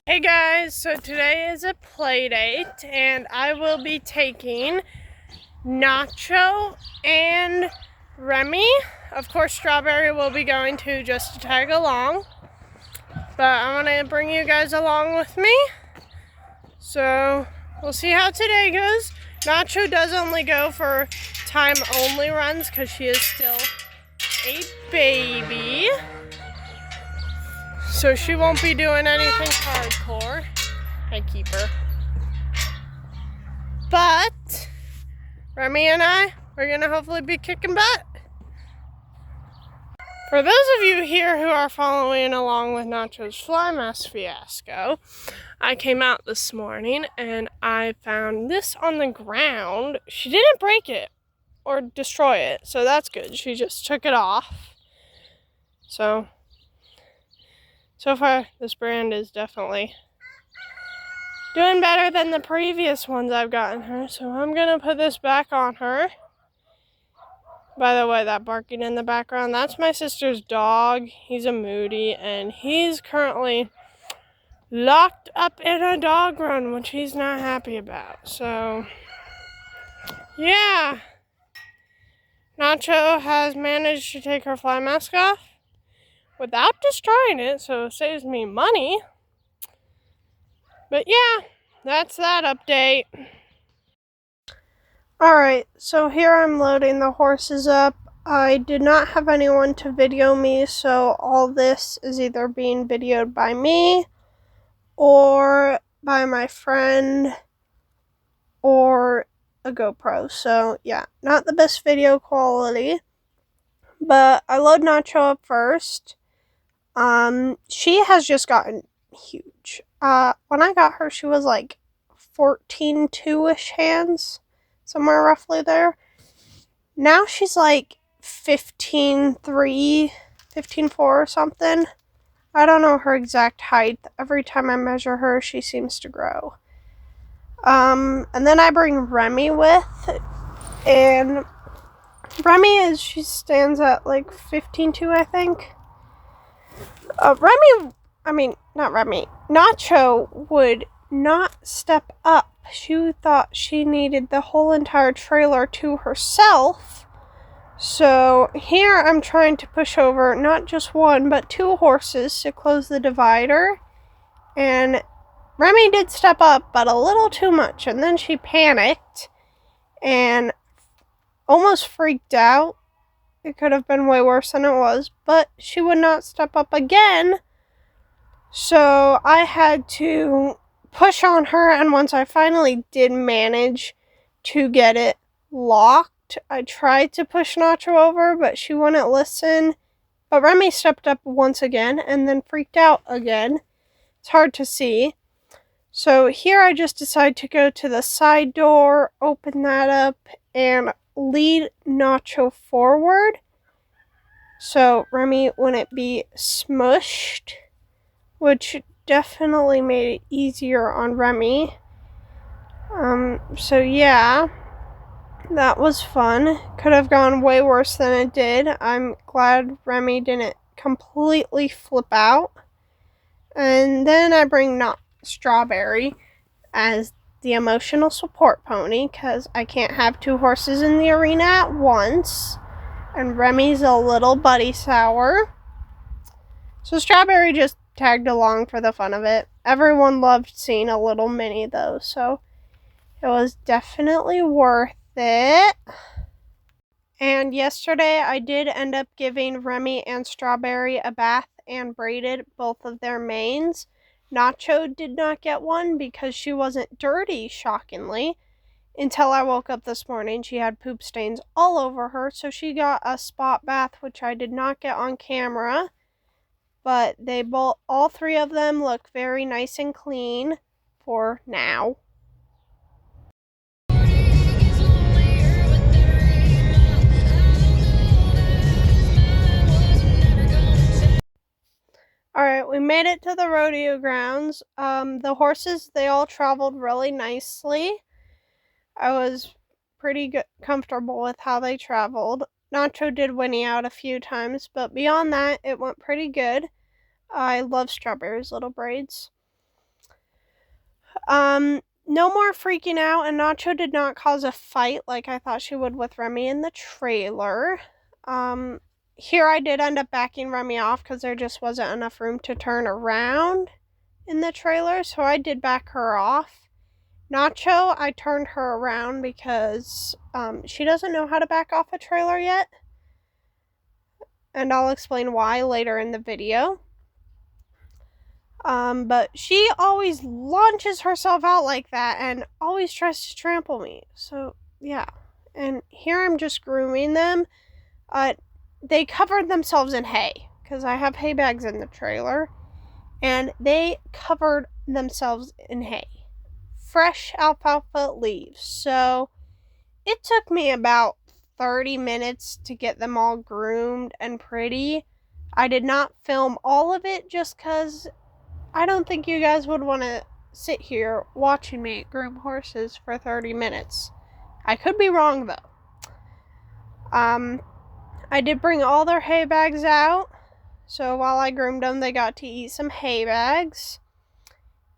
Hey guys, so today is a play date and I will be taking Nacho and Remy. Of course, Strawberry will be going too, just to tag along. But I'm going to bring you guys along with me. So we'll see how today goes. Nacho does only go for time only runs because she is still a baby. So she won't be doing anything hardcore. I keep her. But Remy and we're going to hopefully be kicking butt. For those of you here who are following along with Nacho's fly mask fiasco, I came out this morning and I found this on the ground. She didn't break it or destroy it, so that's good. She just took it off. So far, this brand is definitely doing better than the previous ones I've gotten her. So I'm going to put this back on her. By the way, that barking in the background, that's my sister's dog. He's a Moody, and he's currently locked up in a dog run, which he's not happy about. So, yeah. Nacho has managed to take her fly mask off without destroying it, so it saves me money. But yeah, that's that update. Alright, so here I'm loading the horses up. I did not have anyone to video me, so all this is either being videoed by me or by my friend or a GoPro. So yeah, not the best video quality. But I load Nacho up first. She has just gotten huge. When I got her, she was like 14.2-ish hands. Somewhere roughly there. Now she's like 15.3, 15.4 or something. I don't know her exact height. Every time I measure her, she seems to grow. And then I bring Remy with. And Remy she stands at like 15.2, I think. Nacho would not step up. She thought she needed the whole entire trailer to herself. So here I'm trying to push over not just one, but two horses to close the divider. And Remy did step up, but a little too much. And then she panicked and almost freaked out. It could have been way worse than it was, but she would not step up again. So I had to push on her, and once I finally did manage to get it locked, I tried to push Nacho over, but she wouldn't listen. But Remy stepped up once again and then freaked out again. It's hard to see. So here I just decided to go to the side door, open that up, and lead Nacho forward so Remy wouldn't be smushed, which definitely made it easier on Remy. So yeah, that was fun. Could have gone way worse than it did. I'm glad Remy didn't completely flip out. And then I bring Strawberry as the emotional support pony, because I can't have two horses in the arena at once. And Remy's a little buddy sour. So Strawberry just tagged along for the fun of it. Everyone loved seeing a little mini though, so it was definitely worth it. And yesterday I did end up giving Remy and Strawberry a bath and braided both of their manes. Nacho did not get one because she wasn't dirty, shockingly. Until I woke up this morning, she had poop stains all over her, so she got a spot bath, which I did not get on camera. But all three of them look very nice and clean for now. Alright, we made it to the rodeo grounds. The horses, they all traveled really nicely. I was pretty comfortable with how they traveled. Nacho did whinny out a few times, but beyond that, it went pretty good. I love Strawberry's little braids. No more freaking out, and Nacho did not cause a fight like I thought she would with Remy in the trailer. Here I did end up backing Remy off because there just wasn't enough room to turn around in the trailer, so I did back her off. Nacho, I turned her around because she doesn't know how to back off a trailer yet, and I'll explain why later in the video. But she always launches herself out like that and always tries to trample me. So, yeah. And here I'm just grooming them. They covered themselves in hay because I have hay bags in the trailer. And they covered themselves in hay. Fresh alfalfa leaves. So, it took me about 30 minutes to get them all groomed and pretty. I did not film all of it just because I don't think you guys would want to sit here watching me groom horses for 30 minutes. I could be wrong though. I did bring all their hay bags out. So while I groomed them, they got to eat some hay bags.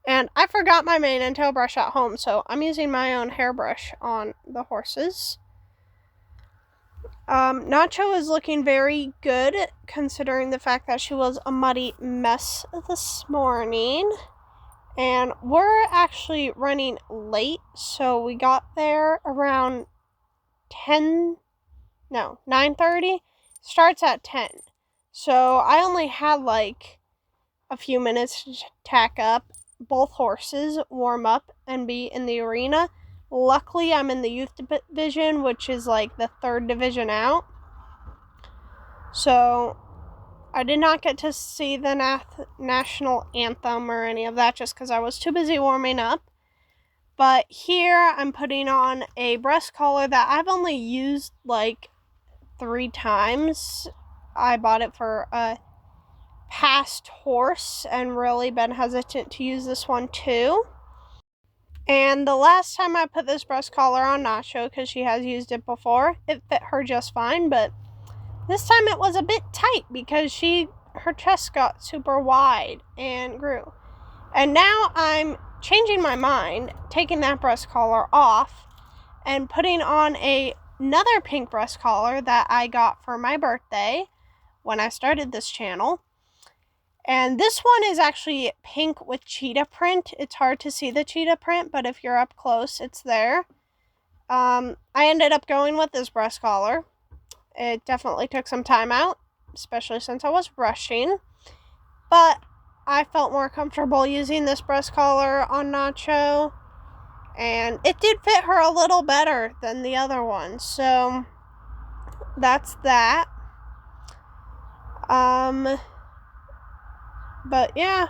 And I forgot my mane and tail brush at home, so I'm using my own hairbrush on the horses. Nacho is looking very good, considering the fact that she was a muddy mess this morning. And we're actually running late, so we got there around 9:30. Starts at 10. So I only had like a few minutes to tack up both horses, warm up, and be in the arena. Luckily, I'm in the youth division, which is like the 3rd division out. So I did not get to see the national anthem or any of that just because I was too busy warming up. But here I'm putting on a breast collar that I've only used like 3 times. I bought it for a past horse and really been hesitant to use this one too. And the last time I put this breast collar on Nacho, because she has used it before, it fit her just fine, but this time it was a bit tight because her chest got super wide and grew. And now I'm changing my mind, taking that breast collar off and putting on another pink breast collar that I got for my birthday when I started this channel. And this one is actually pink with cheetah print. It's hard to see the cheetah print, but if you're up close, it's there. I ended up going with this breast collar. It definitely took some time out, especially since I was rushing. But I felt more comfortable using this breast collar on Nacho. And it did fit her a little better than the other one. So that's that. But yeah,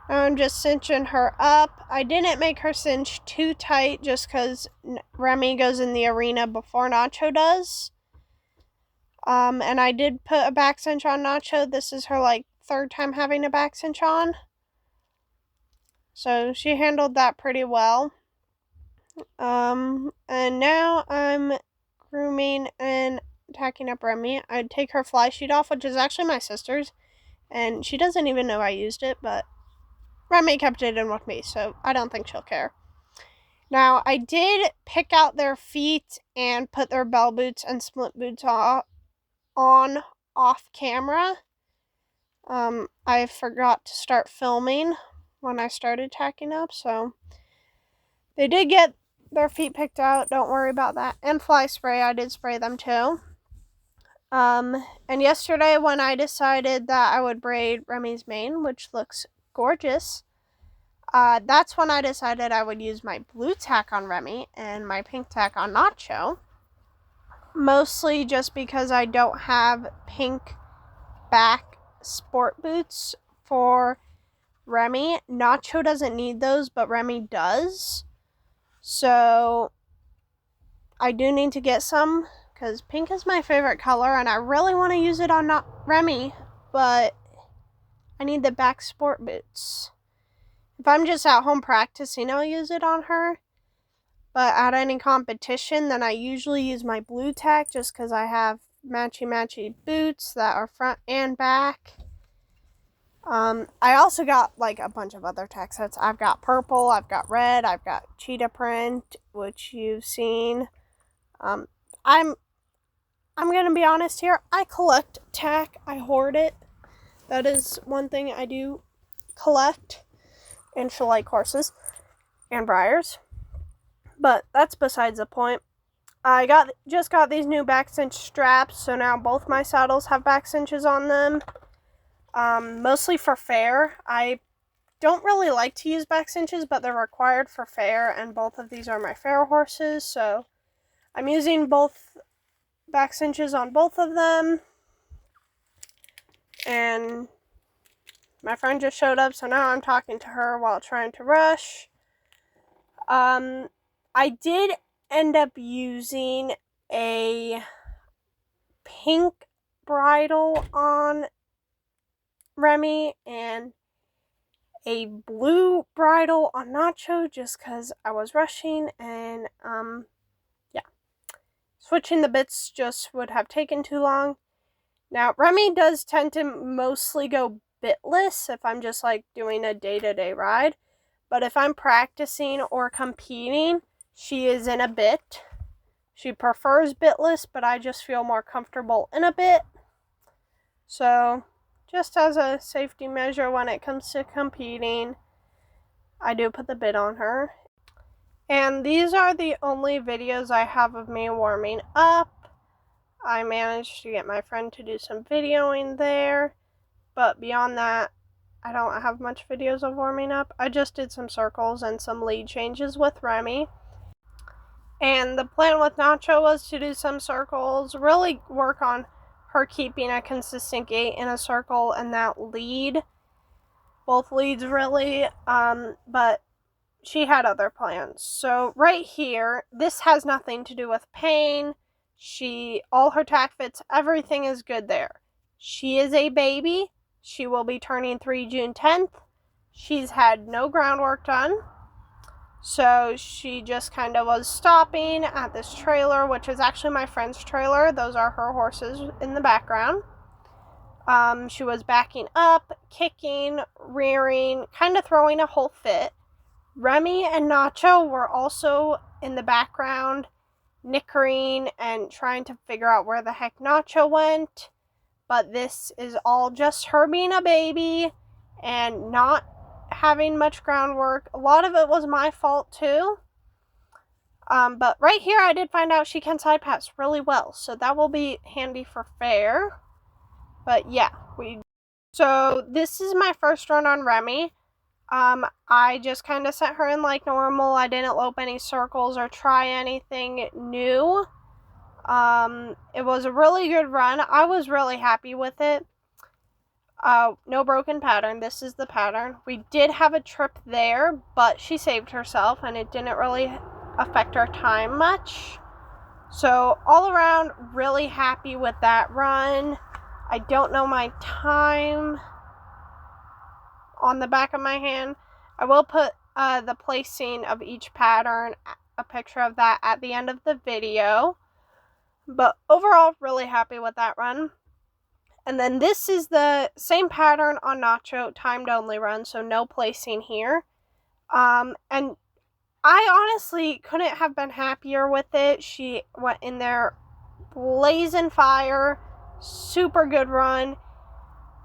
I'm just cinching her up. I didn't make her cinch too tight just because Remy goes in the arena before Nacho does. And I did put a back cinch on Nacho. This is her like 3rd time having a back cinch on. So she handled that pretty well. And now I'm grooming and tacking up Remy. I'd take her fly sheet off, which is actually my sister's. And she doesn't even know I used it, but Remy kept it in with me, so I don't think she'll care. Now, I did pick out their feet and put their bell boots and split boots off camera. I forgot to start filming when I started tacking up, so they did get their feet picked out. Don't worry about that. And fly spray, I did spray them too. And yesterday when I decided that I would braid Remy's mane, which looks gorgeous, that's when I decided I would use my blue tack on Remy and my pink tack on Nacho. Mostly just because I don't have pink back sport boots for Remy. Nacho doesn't need those, but Remy does. So I do need to get some because pink is my favorite color and I really want to use it on Remy, but I need the back sport boots. If I'm just at home practicing, I'll use it on her. But at any competition, then I usually use my blue tack just because I have matchy boots that are front and back. I also got like a bunch of other tack sets. I've got purple, I've got red, I've got cheetah print, which you've seen. I'm gonna be honest here. I collect tack. I hoard it. That is one thing I do collect, and she'll like horses and briars. But that's besides the point. I just got these new back cinch straps, so now both my saddles have back cinches on them. Mostly for fair. I don't really like to use back cinches, but they're required for fair, and both of these are my fair horses, so I'm using both back cinches on both of them. And my friend just showed up, so now I'm talking to her while trying to rush. I did end up using a pink bridle on Remy and a blue bridle on Nacho just because I was rushing, and yeah. Switching the bits just would have taken too long. Now, Remy does tend to mostly go bitless if I'm just like doing a day-to-day ride, but if I'm practicing or competing, she is in a bit. She prefers bitless, but I just feel more comfortable in a bit. So, just as a safety measure when it comes to competing, I do put the bit on her. And these are the only videos I have of me warming up. I managed to get my friend to do some videoing there, but beyond that, I don't have much videos of warming up. I just did some circles and some lead changes with Remy. And the plan with Nacho was to do some circles, really work on her keeping a consistent gait in a circle and that lead. Both leads really, but she had other plans. So right here, this has nothing to do with pain. All her tack fits, everything is good there. She is a baby. She will be turning 3 June 10th. She's had no groundwork done. So she just kind of was stopping at this trailer, which is actually my friend's trailer. Those are her horses in the background. She was backing up, kicking, rearing, kind of throwing a whole fit. Remy and Nacho were also in the background, nickering and trying to figure out where the heck Nacho went. But this is all just her being a baby and not having much groundwork. A lot of it was my fault too. But right here I did find out she can side pass really well, so that will be handy for fair. But yeah, so this is my first run on Remy. I just kind of set her in like normal. I didn't lope any circles or try anything new. It was a really good run. I was really happy with it. No broken pattern. This is the pattern. We did have a trip there, but she saved herself and it didn't really affect our time much. So all around, really happy with that run. I don't know my time on the back of my hand. I will put the placing of each pattern, a picture of that at the end of the video. But overall, really happy with that run. And then this is the same pattern on Nacho, timed only run, so no placing here. And I honestly couldn't have been happier with it. She went in there blazing fire, super good run.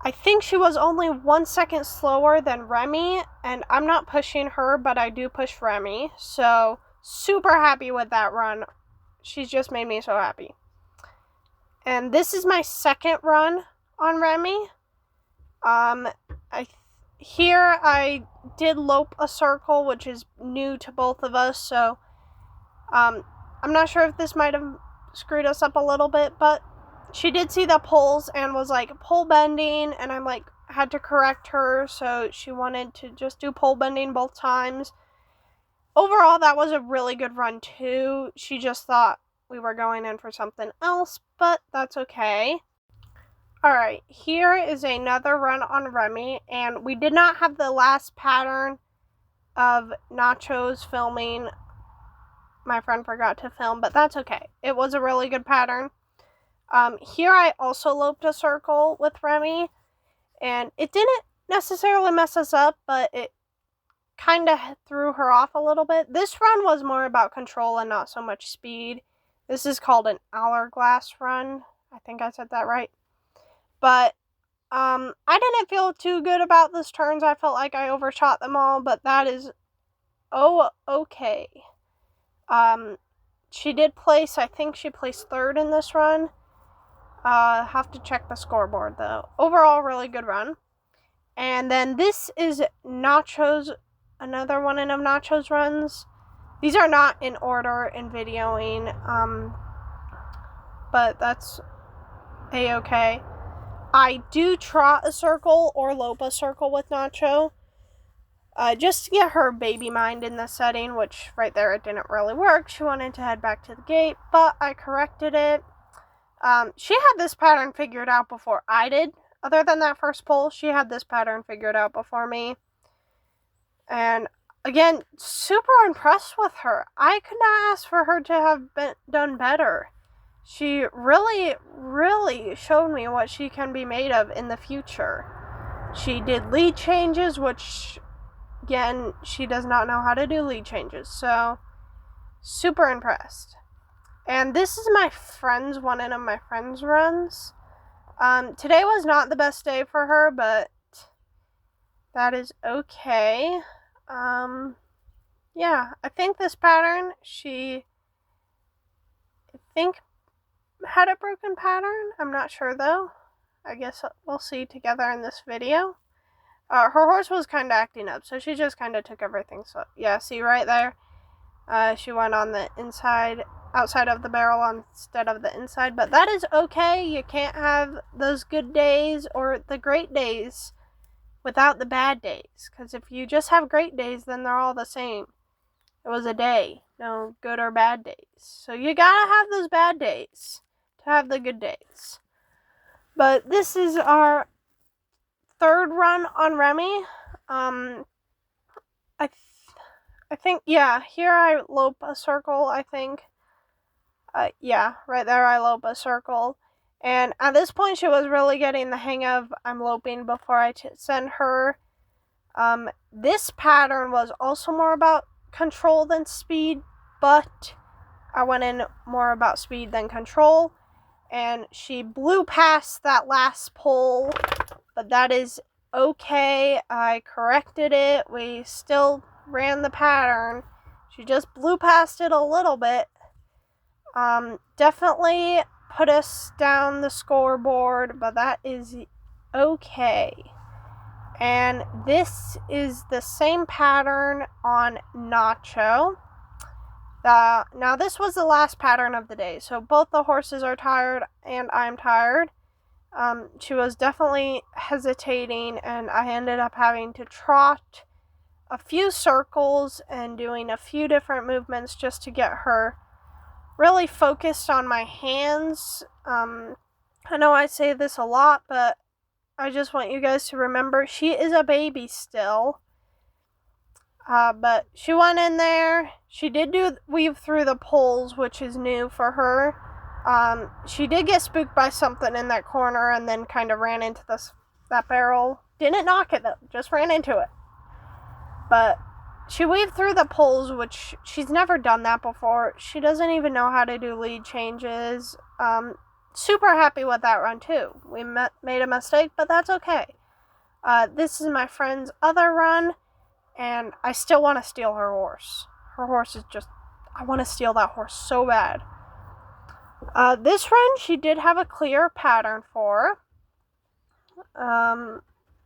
I think she was only 1 second slower than Remy, and I'm not pushing her, but I do push Remy. So super happy with that run. She's just made me so happy. And this is my second run on Remy. Here I did lope a circle, which is new to both of us, so I'm not sure if this might have screwed us up a little bit, but she did see the poles and was like pole bending, and I'm like had to correct her, so she wanted to just do pole bending both times. Overall, that was a really good run too. She just thought we were going in for something else, but that's okay. Alright, here is another run on Remy, and we did not have the last pattern of Nacho's filming. My friend forgot to film, but that's okay. It was a really good pattern. Here I also loped a circle with Remy, and it didn't necessarily mess us up, but it kind of threw her off a little bit. This run was more about control and not so much speed. This is called an hourglass run. I think I said that right. But I didn't feel too good about those turns. I felt like I overshot them all, but that is okay. She did place, I think she placed 3rd in this run. Have to check the scoreboard though. Overall, really good run. And then this is Nacho's, another one of Nacho's runs. These are not in order in videoing, but that's a-okay. I do trot a circle or lope a circle with Nacho, just to get her baby mind in the setting, which right there it didn't really work. She wanted to head back to the gate, but I corrected it. She had this pattern figured out before I did. Other than that first pull, she had this pattern figured out before me. And again, super impressed with her. I could not ask for her to have done better. She really, really showed me what she can be made of in the future. She did lead changes, which, again, she does not know how to do lead changes. So, super impressed. And this is my friend's, one of my friend's runs. Today was not the best day for her, but that is okay. Yeah, I think this pattern, I think had a broken pattern. I'm not sure though. I guess we'll see together in this video. Her horse was kind of acting up, so she just kind of took everything. So yeah, see right there? She went on the outside of the barrel instead of the inside, but that is okay. You can't have those good days or the great days without the bad days, because if you just have great days, then they're all the same. It was a day, no good or bad days. So you gotta have those bad days to have the good days. But this is our 3rd run on Remy. I think, yeah, here I lope a circle, I think. Yeah, right there I lope a circle. And at this point, she was really getting the hang of I'm loping before I send her. This pattern was also more about control than speed, but I went in more about speed than control. And she blew past that last pull, but that is okay. I corrected it. We still ran the pattern. She just blew past it a little bit. Definitely put us down the scoreboard, but that is okay. And this is the same pattern on Nacho. Now this was the last pattern of the day, so both the horses are tired and I'm tired. She was definitely hesitating, and I ended up having to trot a few circles and doing a few different movements just to get her really focused on my hands. I know I say this a lot, but I just want you guys to remember she is a baby still. But she went in there. She did weave through the poles, which is new for her. She did get spooked by something in that corner and then kind of ran into that barrel. Didn't knock it though, just ran into it. But she weaved through the poles, which she's never done that before. She doesn't even know how to do lead changes. Super happy with that run too. We made a mistake, but that's okay. This is my friend's other run, and I still want to steal her horse. Her horse is just, I want to steal that horse so bad. This run, she did have a clear pattern for.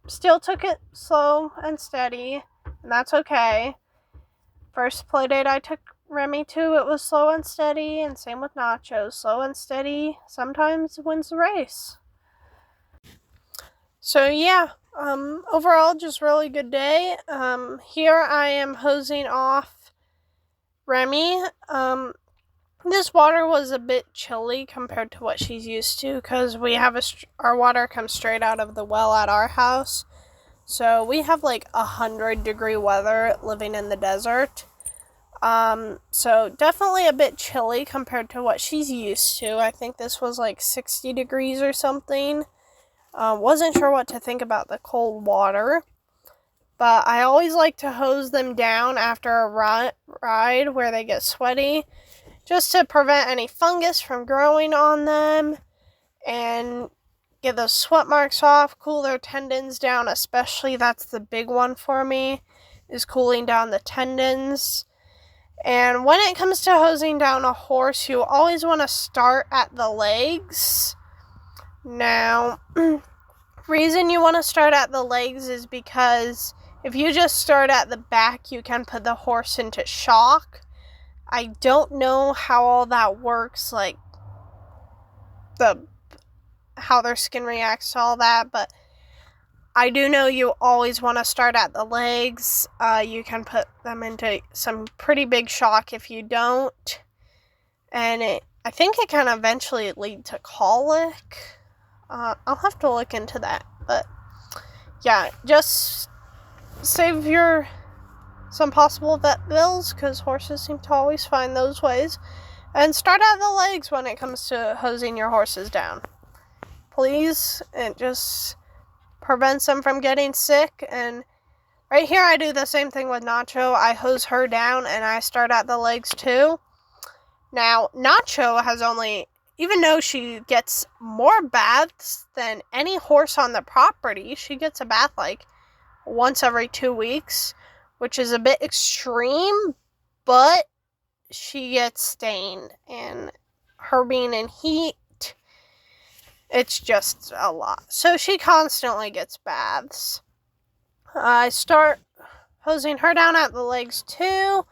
Still took it slow and steady, and that's okay. First playdate I took Remy to, it was slow and steady, and same with Nacho. Slow and steady sometimes wins the race. So yeah, overall just really good day. Here I am hosing off Remy. This water was a bit chilly compared to what she's used to, because we have our water comes straight out of the well at our house. So we have like 100-degree weather living in the desert. So definitely a bit chilly compared to what she's used to. I think this was like 60 degrees or something. Wasn't sure what to think about the cold water, but I always like to hose them down after a ride where they get sweaty, just to prevent any fungus from growing on them and get those sweat marks off, cool their tendons down, especially that's the big one for me, is cooling down the tendons. And when it comes to hosing down a horse, you always want to start at the legs. Now, reason you want to start at the legs is because if you just start at the back, you can put the horse into shock. I don't know how all that works, like how their skin reacts to all that, but I do know you always want to start at the legs. You can put them into some pretty big shock if you don't. And I think it can eventually lead to colic. I'll have to look into that. But yeah, just save some possible vet bills, because horses seem to always find those ways. And start at the legs when it comes to hosing your horses down. Please, it just prevents them from getting sick. And right here I do the same thing with Nacho. I hose her down and I start at the legs too. Now, Nacho has even though she gets more baths than any horse on the property, she gets a bath like once every 2 weeks, which is a bit extreme, but she gets stained, and her being in heat, it's just a lot. So she constantly gets baths. I start hosing her down at the legs too,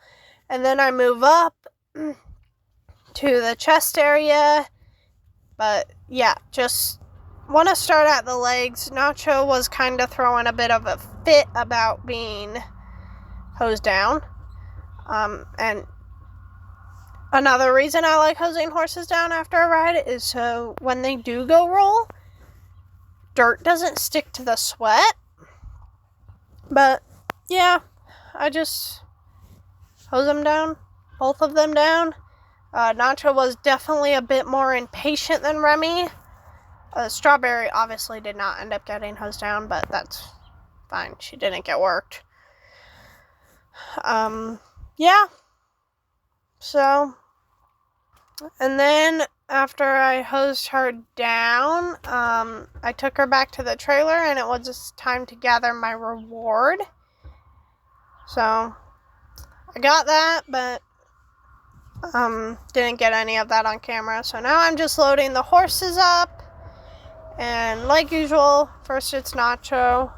and then I move up to the chest area. But yeah, just want to start at the legs. Nacho was kind of throwing a bit of a fit about being hosed down. And another reason I like hosing horses down after a ride is so when they do go roll, dirt doesn't stick to the sweat. But yeah, I just hose them down, both of them down. Nacho was definitely a bit more impatient than Remy. Strawberry obviously did not end up getting hosed down, but that's fine. She didn't get worked. Yeah. So, and then after I hosed her down, I took her back to the trailer, and it was just time to gather my reward. So, I got that, but didn't get any of that on camera. So now I'm just loading the horses up, and like usual, first it's Nacho.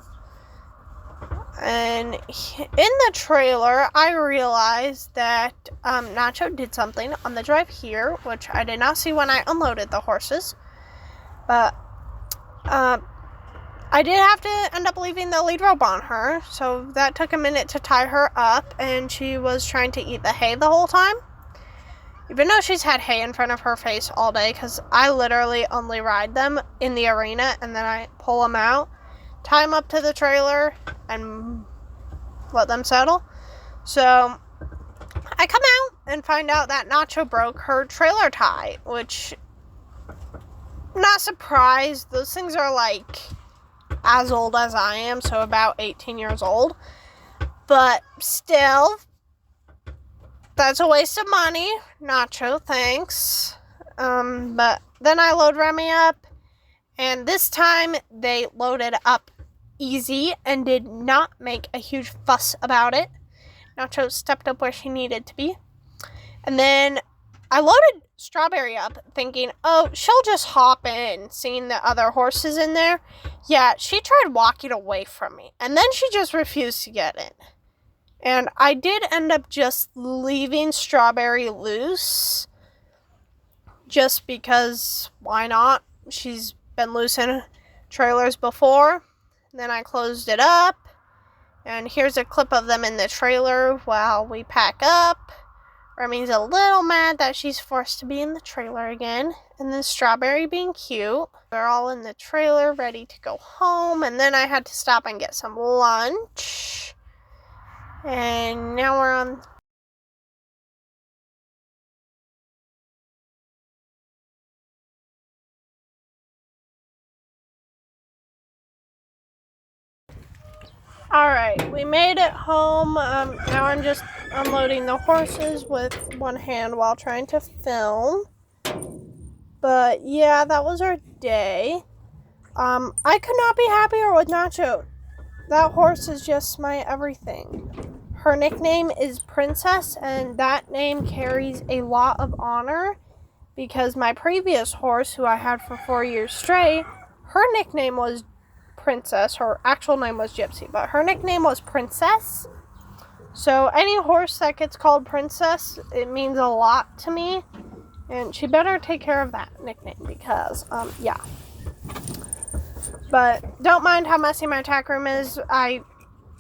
And in the trailer, I realized that Nacho did something on the drive here, which I did not see when I unloaded the horses. But I did have to end up leaving the lead rope on her, so that took a minute to tie her up, and she was trying to eat the hay the whole time. Even though she's had hay in front of her face all day, because I literally only ride them in the arena, and then I pull them out, tie them up to the trailer, and let them settle. So I come out and find out that Nacho broke her trailer tie, which, not surprised. Those things are like as old as I am, so about 18 years old. But still, that's a waste of money. Nacho, thanks. But then I load Remy up, and this time they loaded up easy and did not make a huge fuss about it. Nacho stepped up where she needed to be. And then I loaded Strawberry up thinking, oh, she'll just hop in, seeing the other horses in there. Yeah, she tried walking away from me, and then she just refused to get in. And I did end up just leaving Strawberry loose, just because, why not? She's been loose in trailers before. Then I closed it up, and here's a clip of them in the trailer while we pack up. Remy's a little mad that she's forced to be in the trailer again, and then Strawberry being cute. They're all in the trailer ready to go home, and then I had to stop and get some lunch, and now we're on Alright, we made it home. Now I'm just unloading the horses with one hand while trying to film. But yeah, that was our day. I could not be happier with Nacho. That horse is just my everything. Her nickname is Princess, and that name carries a lot of honor because my previous horse, who I had for 4 years straight, her nickname was Princess. Her actual name was Gypsy, but her nickname was Princess. So any horse that gets called Princess, it means a lot to me. And she better take care of that nickname because, yeah. But don't mind how messy my tack room is. I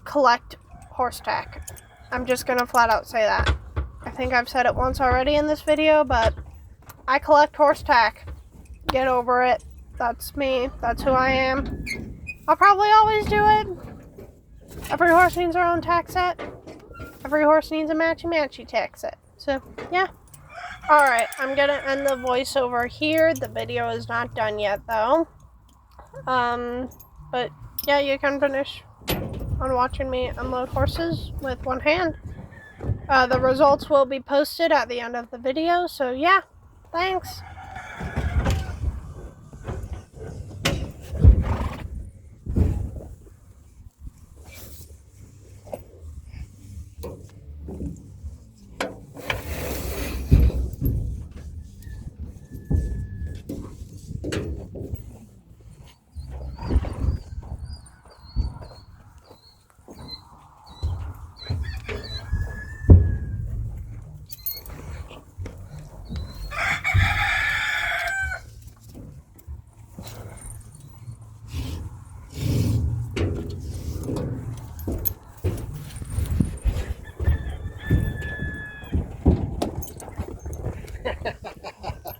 collect horse tack. I'm just gonna flat out say that. I think I've said it once already in this video, but I collect horse tack. Get over it. That's me. That's who I am. I'll probably always do it. Every horse needs their own tack set. Every horse needs a matchy-matchy tack set. So, yeah. Alright, I'm gonna end the voiceover here. The video is not done yet, though. But, yeah, you can finish on watching me unload horses with one hand. The results will be posted at the end of the video, so yeah, thanks.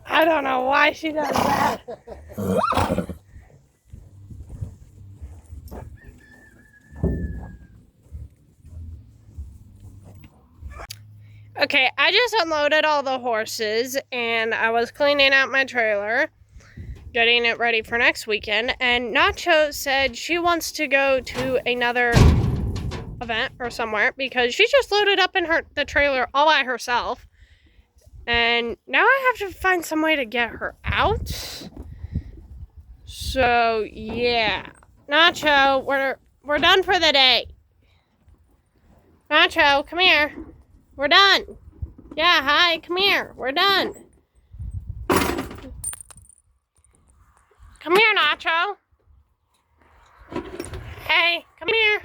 I don't know why she does that. Okay, I just unloaded all the horses and I was cleaning out my trailer, getting it ready for next weekend, and Nacho said she wants to go to another event or somewhere because she just loaded up in the trailer all by herself. And now I have to find some way to get her out. So, yeah. Nacho, we're done for the day. Nacho, come here. We're done. Yeah, hi, come here. We're done. Come here, Nacho. Hey, come here.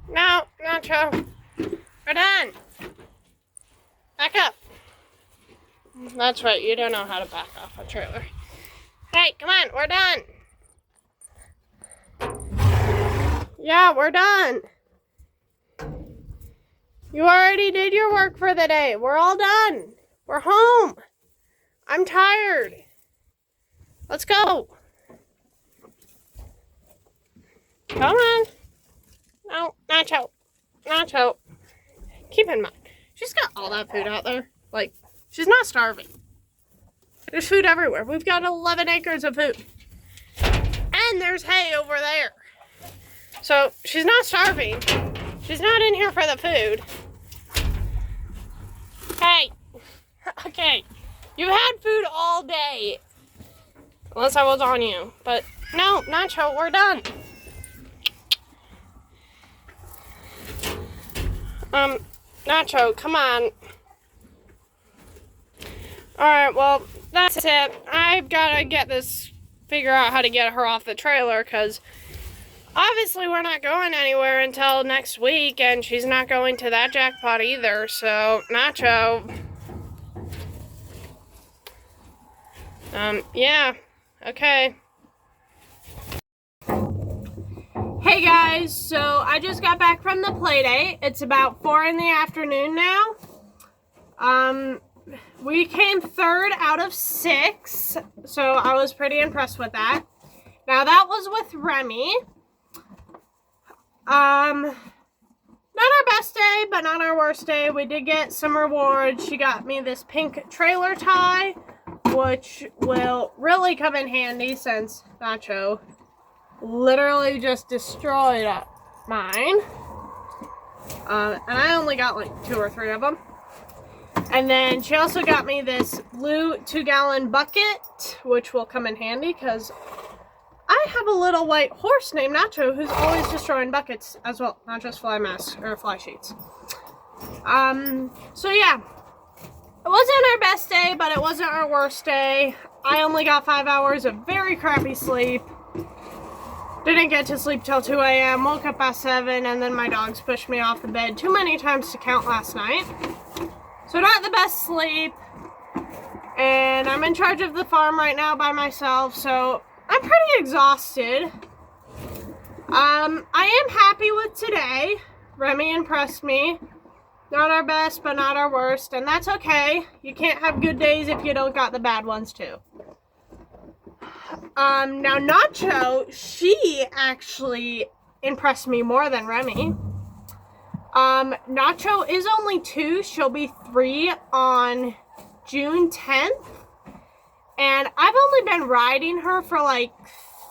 No, Nacho. We're done. Back up. That's right, you don't know how to back off a trailer. Hey, come on, we're done. Yeah, we're done. You already did your work for the day. We're all done. We're home. I'm tired. Let's go. Come on. No, Nacho. Nacho. Keep in mind, she's got all that food out there. Like, she's not starving. There's food everywhere. We've got 11 acres of food. And there's hay over there. So, she's not starving. She's not in here for the food. Hey. Okay. You've had food all day. Unless I was on you. But, no, Nacho, we're done. Nacho, come on. Alright, well, that's it. I've got to figure out how to get her off the trailer, because obviously we're not going anywhere until next week, and she's not going to that jackpot either, so, Nacho. Yeah, okay. Hey guys, so I just got back from the playdate. It's about 4 in the afternoon now. We came 3rd out of 6, so I was pretty impressed with that. Now that was with Remy. Not our best day, but not our worst day. We did get some rewards. She got me this pink trailer tie, which will really come in handy since Nacho literally just destroyed mine. And I only got like 2 or 3 of them. And then she also got me this blue 2-gallon bucket, which will come in handy because I have a little white horse named Nacho who's always destroying buckets as well, not just fly masks or fly sheets. So yeah, it wasn't our best day, but it wasn't our worst day. I only got 5 hours of very crappy sleep. Didn't get to sleep till 2 a.m., woke up at 7, and then my dogs pushed me off the bed too many times to count last night. So not the best sleep, and I'm in charge of the farm right now by myself, so I'm pretty exhausted. I am happy with today. Remy impressed me. Not our best, but not our worst, and that's okay. You can't have good days if you don't got the bad ones too. Now Nacho, she actually impressed me more than Remy. Nacho is only 2. She'll be 3 on June 10th. And I've only been riding her for like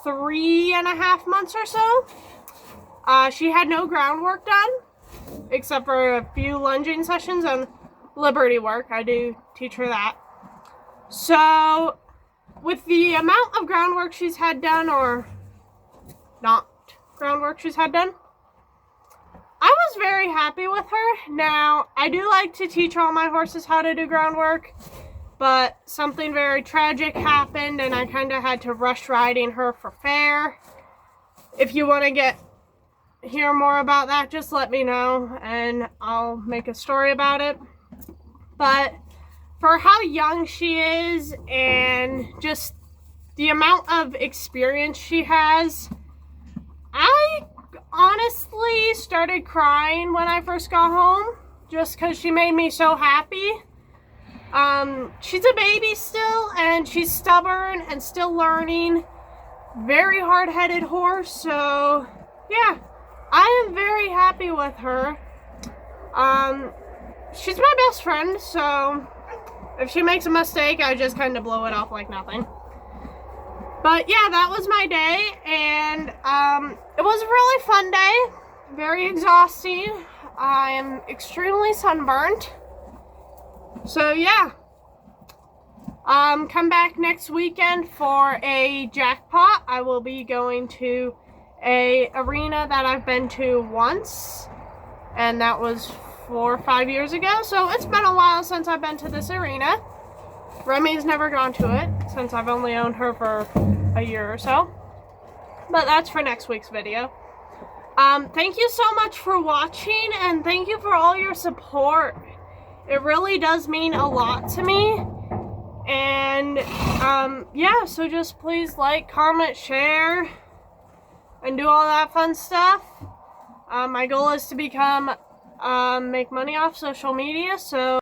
3.5 months or so. She had no groundwork done, except for a few lunging sessions and Liberty work. I do teach her that. So, with the amount of groundwork she's had done, or not groundwork she's had done, I was very happy with her. Now, I do like to teach all my horses how to do groundwork, but something very tragic happened and I kind of had to rush riding her for fair. If you want to hear more about that, just let me know and I'll make a story about it. But for how young she is and just the amount of experience she has, I honestly started crying when I first got home just because she made me so happy. She's a baby still and she's stubborn and still learning. Very hard-headed horse, so yeah, I am very happy with her. She's my best friend, so if she makes a mistake, I just kind of blow it off like nothing. But yeah, that was my day, and it was a really fun day, very exhausting. I am extremely sunburnt. So yeah, come back next weekend for a jackpot. I will be going to a arena that I've been to once, and that was 4 or 5 years ago, so it's been a while since I've been to this arena. Remy's never gone to it since I've only owned her for a year or so, but that's for next week's video. Thank you so much for watching, and thank you for all your support. It really does mean a lot to me, and yeah, so just please like, comment, share, and do all that fun stuff. My goal is to become make money off social media, so